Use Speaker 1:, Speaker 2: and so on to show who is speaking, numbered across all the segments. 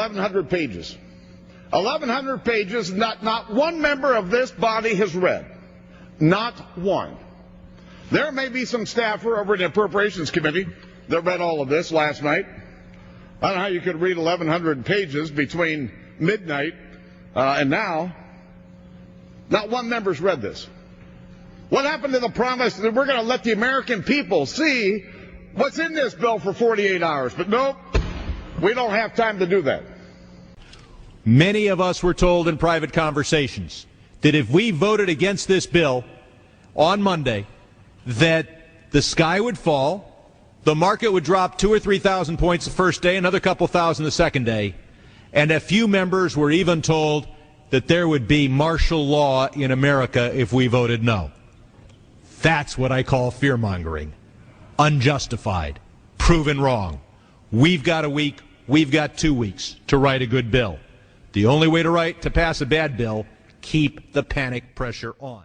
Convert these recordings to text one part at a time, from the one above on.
Speaker 1: 1,100 pages. 1,100 pages not one member of this body has read. Not one. There may be some staffer over in the Appropriations Committee that read all of this last night. I don't know how you could read 1,100 pages between midnight and now. Not one member's read this. What happened to the promise that we're going to let the American people see what's in this bill for 48 hours? But nope, we don't have time to do that.
Speaker 2: Many of us were told in private conversations that if we voted against this bill on Monday, that the sky would fall, the market would drop 2,000 or 3,000 points the first day, another couple thousand the second day, and a few members were even told that there would be martial law in America if we voted no. That's what I call fear-mongering. Unjustified. Proven wrong. We've got a week, we've got 2 weeks to write a good bill. The only way to pass a bad bill, keep the panic pressure on.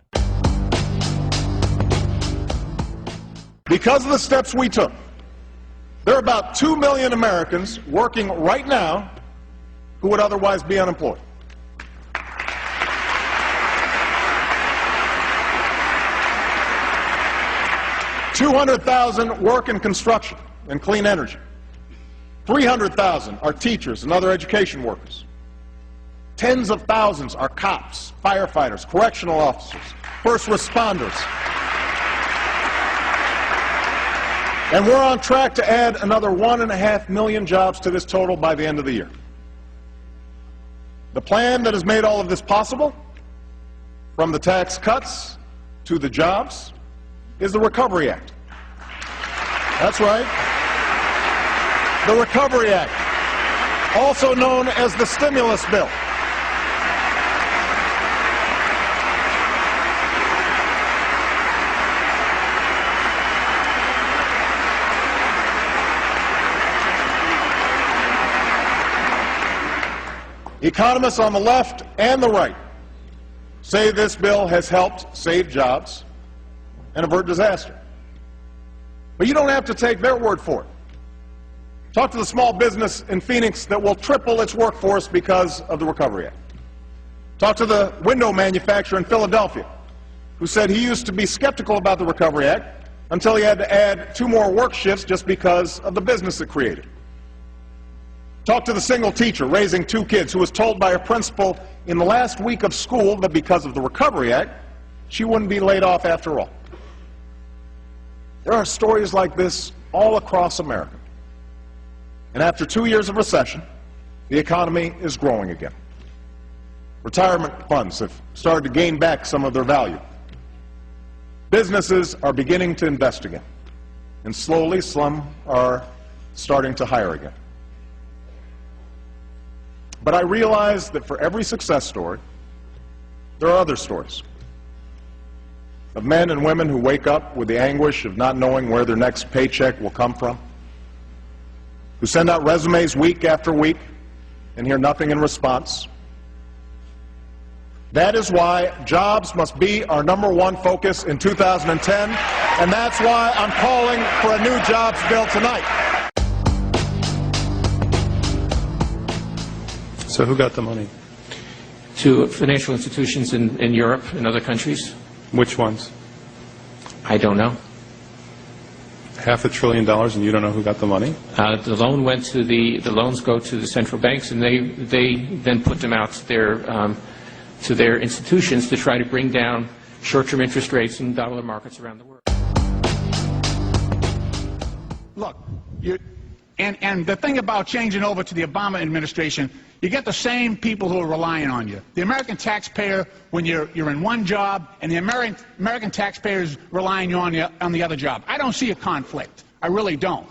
Speaker 3: Because of the steps we took, there are about 2 million Americans working right now who would otherwise be unemployed. 200,000 work in construction and clean energy. 300,000 are teachers and other education workers. Tens of thousands are cops, firefighters, correctional officers, first responders. And we're on track to add another 1.5 million jobs to this total by the end of the year. The plan that has made all of this possible, from the tax cuts to the jobs, is the Recovery Act. That's right. The Recovery Act, also known as the stimulus bill. Economists on the left and the right say this bill has helped save jobs and avert disaster. But you don't have to take their word for it. Talk to the small business in Phoenix that will triple its workforce because of the Recovery Act. Talk to the window manufacturer in Philadelphia who said he used to be skeptical about the Recovery Act until he had to add 2 more work shifts just because of the business it created. Talk to the single teacher raising 2 kids who was told by her principal in the last week of school that because of the Recovery Act, she wouldn't be laid off after all. There are stories like this all across America. And after 2 years of recession, the economy is growing again. Retirement funds have started to gain back some of their value. Businesses are beginning to invest again. And slowly, some are starting to hire again. But I realize that for every success story, there are other stories of men and women who wake up with the anguish of not knowing where their next paycheck will come from, who send out resumes week after week and hear nothing in response. That is why jobs must be our #1 focus in 2010, and that's why I'm calling for a new jobs bill tonight.
Speaker 4: So who got the money?
Speaker 5: To financial institutions in Europe and other countries.
Speaker 4: Which ones?
Speaker 5: I don't know.
Speaker 4: $500 billion, and you don't know who got the money?
Speaker 5: The loan went to the loans go to the central banks, and they then put them out to their institutions to try to bring down short-term interest rates in dollar markets around the world.
Speaker 6: Look, and the thing about changing over to the Obama administration, you get the same people who are relying on you. The American taxpayer when you're in one job, and the American taxpayer is relying on you on the other job. I don't see a conflict. I really don't.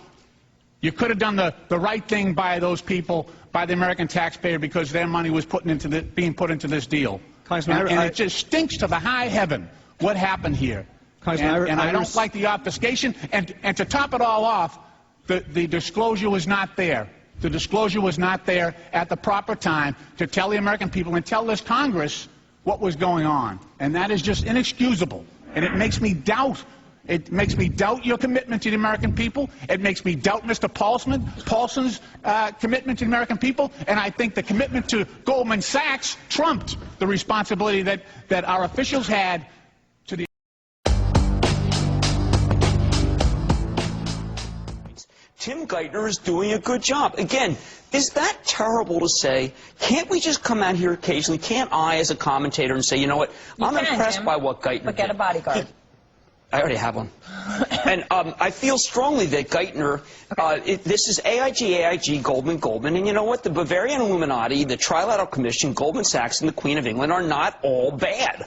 Speaker 6: You could have done the right thing by those people, by the American taxpayer, because their money was being put into this deal. And it just stinks to the high heaven what happened here. And I don't like the obfuscation. And to top it all off, the disclosure was not there. The disclosure was not there at the proper time to tell the American people and tell this Congress what was going on. And that is just inexcusable. And it makes me doubt It makes me doubt your commitment to the American people. It makes me doubt Mr. Paulson's commitment to the American people. And I think the commitment to Goldman Sachs trumped the responsibility that our officials had to the...
Speaker 7: Tim Geithner is doing a good job. Again, is that terrible to say? Can't we just come out here occasionally? Can't I, as a commentator, and say, you know what, I'm impressed by what Geithner did.
Speaker 8: But get a bodyguard.
Speaker 7: I already have one. And I feel strongly that Geithner, this is AIG, Goldman, and you know what? The Bavarian Illuminati, the Trilateral Commission, Goldman Sachs, and the Queen of England are not all bad.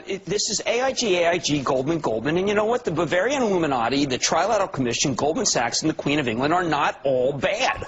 Speaker 7: This is AIG, Goldman, and you know what? The Bavarian Illuminati, the Trilateral Commission, Goldman Sachs, and the Queen of England are not all bad.